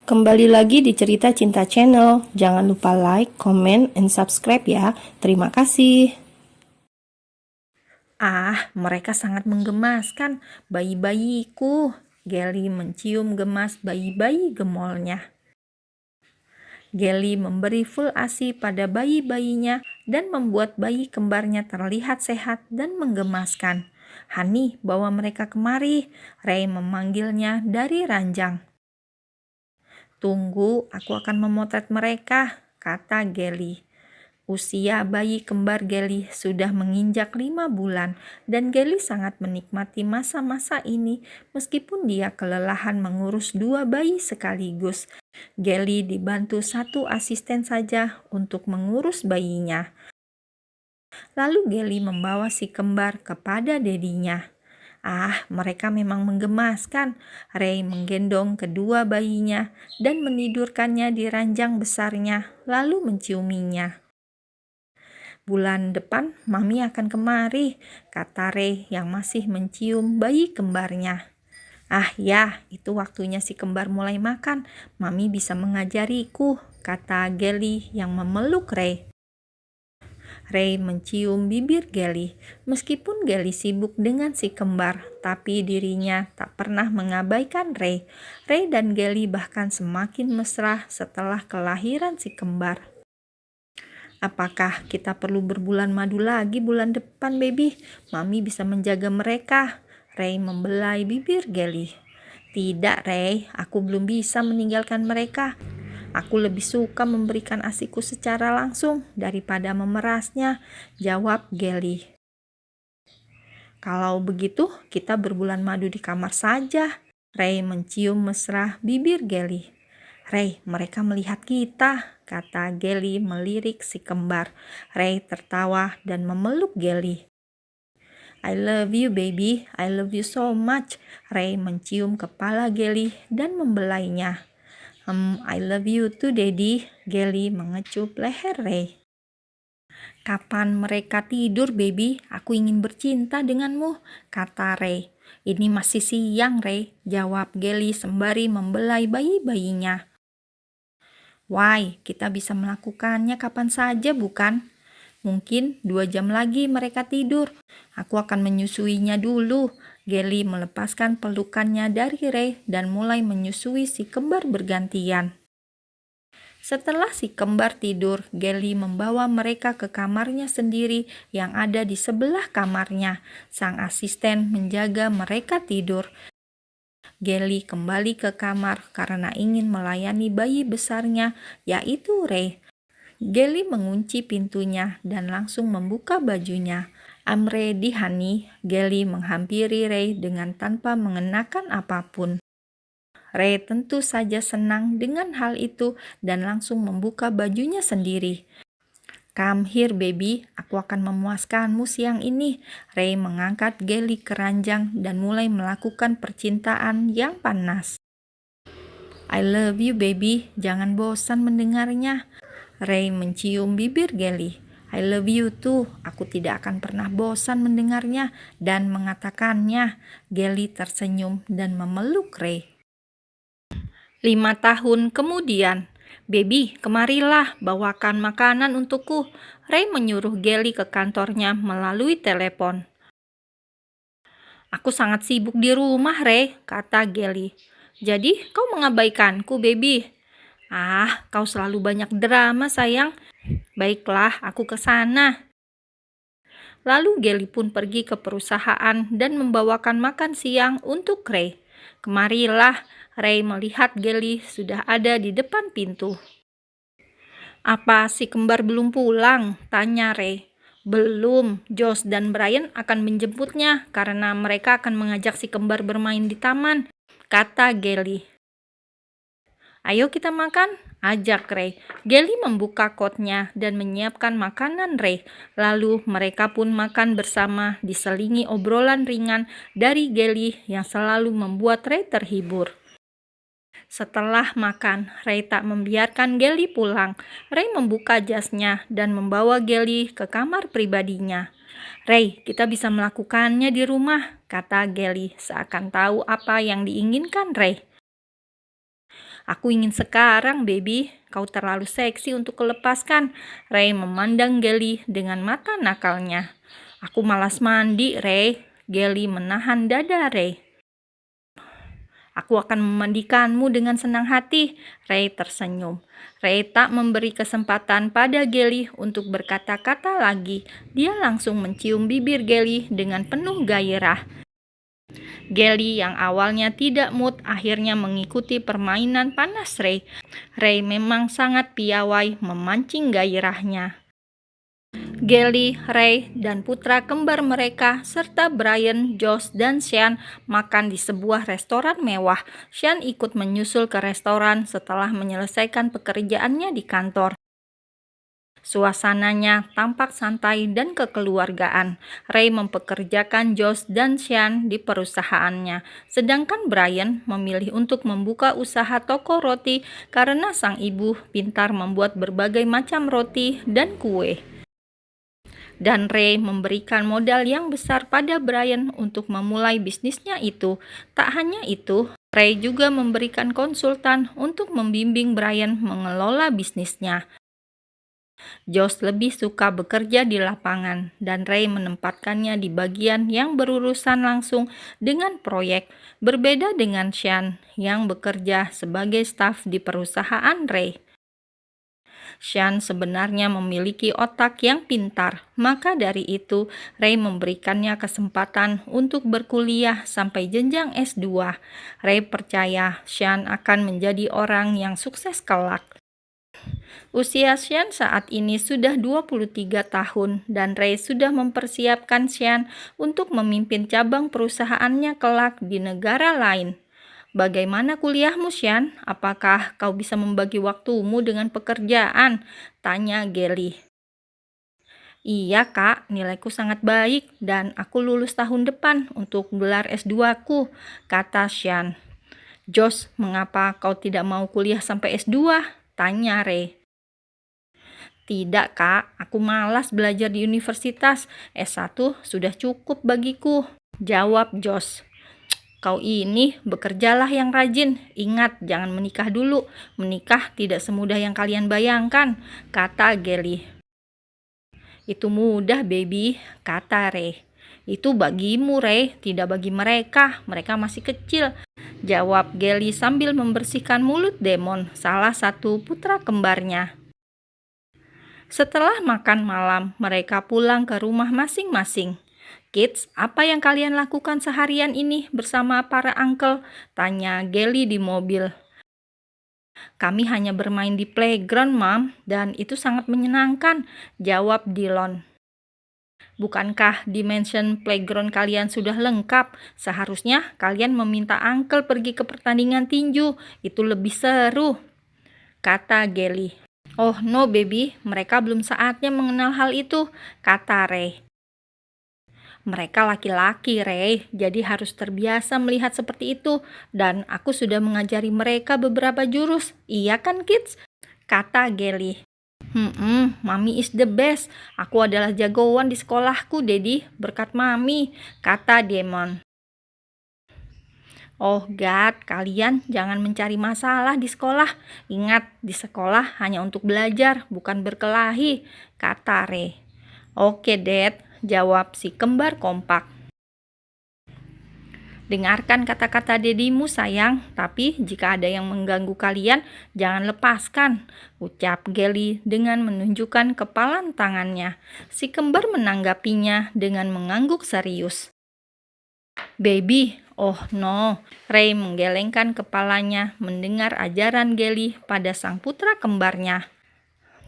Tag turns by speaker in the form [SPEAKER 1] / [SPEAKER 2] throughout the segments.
[SPEAKER 1] Kembali lagi di Cerita Cinta Channel. Jangan lupa like, comment, and subscribe ya. Terima kasih.
[SPEAKER 2] Mereka sangat menggemaskan. Bayi-bayiku. Gelly mencium gemas bayi-bayi gemolnya. Gelly memberi full ASI pada bayi-bayinya dan membuat bayi kembarnya terlihat sehat dan menggemaskan. Hani, bawa mereka kemari. Ray memanggilnya dari ranjang. Tunggu, aku akan memotret mereka, kata Gelly. Usia bayi kembar Gelly sudah menginjak 5 bulan dan Gelly sangat menikmati masa-masa ini meskipun dia kelelahan mengurus 2 bayi sekaligus. Gelly dibantu 1 asisten saja untuk mengurus bayinya. Lalu Gelly membawa si kembar kepada dedinya. Mereka memang menggemaskan. Ray menggendong kedua bayinya dan menidurkannya di ranjang besarnya lalu menciuminya. Bulan depan Mami akan kemari, kata Ray yang masih mencium bayi kembarnya. Ya, itu waktunya si kembar mulai makan. Mami bisa mengajariku, kata Gelly yang memeluk Ray. Ray mencium bibir Gelly. Meskipun Gelly sibuk dengan si kembar, tapi dirinya tak pernah mengabaikan Ray. Ray dan Gelly bahkan semakin mesra setelah kelahiran si kembar. Apakah kita perlu berbulan madu lagi bulan depan, baby? Mami bisa menjaga mereka. Ray membelai bibir Gelly. Tidak, Ray. Aku belum bisa meninggalkan mereka. Aku lebih suka memberikan ASIku secara langsung daripada memerasnya, jawab Gelly. Kalau begitu, kita berbulan madu di kamar saja. Ray mencium mesra bibir Gelly. Ray, mereka melihat kita, kata Gelly melirik si kembar. Ray tertawa dan memeluk Gelly. I love you, baby. I love you so much. Ray mencium kepala Gelly dan membelainya. I love you too, Daddy. Gelly mengecup leher Ray. Kapan mereka tidur, baby? Aku ingin bercinta denganmu, kata Ray. Ini masih siang, Ray, jawab Gelly sembari membelai bayi-bayinya. Why, kita bisa melakukannya kapan saja, bukan? Mungkin 2 jam lagi mereka tidur. Aku akan menyusuinya dulu. Gelly melepaskan pelukannya dari Ray dan mulai menyusui si kembar bergantian. Setelah si kembar tidur, Gelly membawa mereka ke kamarnya sendiri yang ada di sebelah kamarnya. Sang asisten menjaga mereka tidur. Gelly kembali ke kamar karena ingin melayani bayi besarnya, yaitu Ray. Gelly mengunci pintunya dan langsung membuka bajunya. I'm ready, honey. Gelly menghampiri Ray dengan tanpa mengenakan apapun. Ray tentu saja senang dengan hal itu dan langsung membuka bajunya sendiri. Come here, baby. Aku akan memuaskanmu siang ini. Ray mengangkat Gelly ke ranjang dan mulai melakukan percintaan yang panas. I love you, baby. Jangan bosan mendengarnya. Ray mencium bibir Gelly. I love you too. Aku tidak akan pernah bosan mendengarnya dan mengatakannya. Gelly tersenyum dan memeluk Ray. 5 tahun kemudian. Baby, kemarilah, bawakan makanan untukku. Ray menyuruh Gelly ke kantornya melalui telepon. Aku sangat sibuk di rumah, Ray, kata Gelly. Jadi, kau mengabaikanku, baby? Kau selalu banyak drama, sayang. Baiklah, aku ke sana. Lalu Gelly pun pergi ke perusahaan dan membawakan makan siang untuk Ray. Kemarilah, Ray melihat Gelly sudah ada di depan pintu. Apa si kembar belum pulang? Tanya Ray. Belum, Josh dan Brian akan menjemputnya karena mereka akan mengajak si kembar bermain di taman, kata Gelly. Ayo kita makan, ajak Ray. Gelly membuka kotnya dan menyiapkan makanan Ray. Lalu mereka pun makan bersama diselingi obrolan ringan dari Gelly yang selalu membuat Ray terhibur. Setelah makan, Ray tak membiarkan Gelly pulang. Ray membuka jasnya dan membawa Gelly ke kamar pribadinya. Ray, kita bisa melakukannya di rumah, kata Gelly seakan tahu apa yang diinginkan Ray. Aku ingin sekarang, baby. Kau terlalu seksi untuk kulepaskan. Ray memandang Gelly dengan mata nakalnya. Aku malas mandi, Ray. Gelly menahan dada Ray. Aku akan memandikanmu dengan senang hati. Ray tersenyum. Ray tak memberi kesempatan pada Gelly untuk berkata-kata lagi. Dia langsung mencium bibir Gelly dengan penuh gairah. Gelly yang awalnya tidak mood akhirnya mengikuti permainan panas Ray. Ray memang sangat piawai memancing gairahnya. Gelly, Ray, dan putra kembar mereka serta Brian, Josh, dan Sean makan di sebuah restoran mewah. Sean ikut menyusul ke restoran setelah menyelesaikan pekerjaannya di kantor. Suasananya tampak santai dan kekeluargaan. Ray mempekerjakan Josh dan Sean di perusahaannya, sedangkan Brian memilih untuk membuka usaha toko roti karena sang ibu pintar membuat berbagai macam roti dan kue. Dan Ray memberikan modal yang besar pada Brian untuk memulai bisnisnya itu. Tak hanya itu, Ray juga memberikan konsultan untuk membimbing Brian mengelola bisnisnya. Josh lebih suka bekerja di lapangan, dan Ray menempatkannya di bagian yang berurusan langsung dengan proyek, berbeda dengan Sean yang bekerja sebagai staf di perusahaan Ray. Sean sebenarnya memiliki otak yang pintar, maka dari itu Ray memberikannya kesempatan untuk berkuliah sampai jenjang S2. Ray percaya Sean akan menjadi orang yang sukses kelak. Usia Sean saat ini sudah 23 tahun dan Ray sudah mempersiapkan Sean untuk memimpin cabang perusahaannya kelak di negara lain. Bagaimana kuliahmu, Sean? Apakah kau bisa membagi waktumu dengan pekerjaan? Tanya Gelly. Iya, Kak. Nilaiku sangat baik dan aku lulus tahun depan untuk gelar S2-ku, kata Sean. Josh, mengapa kau tidak mau kuliah sampai S2? Tanya Ray. Tidak, Kak. Aku malas belajar di universitas. S1 sudah cukup bagiku, jawab Josh. Kau ini bekerjalah yang rajin. Ingat, jangan menikah dulu. Menikah tidak semudah yang kalian bayangkan, kata Gelly. Itu mudah, baby, kata Ray. Itu bagimu, Ray, tidak bagi mereka. Mereka masih kecil, jawab Gelly sambil membersihkan mulut Demon, salah satu putra kembarnya. Setelah makan malam, mereka pulang ke rumah masing-masing. Kids, apa yang kalian lakukan seharian ini bersama para uncle? Tanya Gelly di mobil. Kami hanya bermain di playground, Mom, dan itu sangat menyenangkan, jawab Dylan. Bukankah dimension playground kalian sudah lengkap? Seharusnya kalian meminta uncle pergi ke pertandingan tinju, itu lebih seru, kata Gelly. Oh no, baby, mereka belum saatnya mengenal hal itu, kata Ray. Mereka laki-laki, Ray, jadi harus terbiasa melihat seperti itu. Dan aku sudah mengajari mereka beberapa jurus. Iya kan, kids? Kata Gelly. Mami is the best. Aku adalah jagoan di sekolahku, Daddy, berkat Mami, kata Demon. Oh God, kalian jangan mencari masalah di sekolah. Ingat, di sekolah hanya untuk belajar, bukan berkelahi, kata Ray. Oke, Dad, jawab si kembar kompak. Dengarkan kata-kata dedimu, sayang, tapi jika ada yang mengganggu kalian, jangan lepaskan, ucap Gelly dengan menunjukkan kepalan tangannya. Si kembar menanggapinya dengan mengangguk serius. Baby, oh no, Ray menggelengkan kepalanya mendengar ajaran Gelly pada sang putra kembarnya.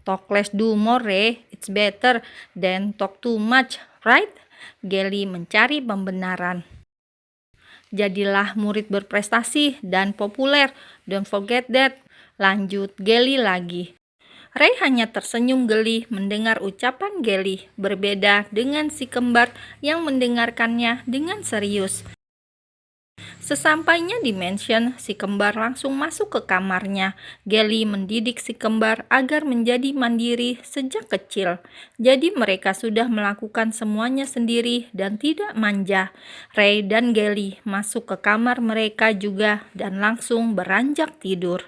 [SPEAKER 2] Talk less do more, Ray. It's better than talk too much, right? Gelly mencari pembenaran. Jadilah murid berprestasi dan populer. Don't forget that. Lanjut Gelly lagi. Ray hanya tersenyum geli mendengar ucapan Gelly, berbeda dengan si kembar yang mendengarkannya dengan serius. Sesampainya di mansion, si kembar langsung masuk ke kamarnya. Gelly mendidik si kembar agar menjadi mandiri sejak kecil. Jadi mereka sudah melakukan semuanya sendiri dan tidak manja. Ray dan Gelly masuk ke kamar mereka juga dan langsung beranjak tidur.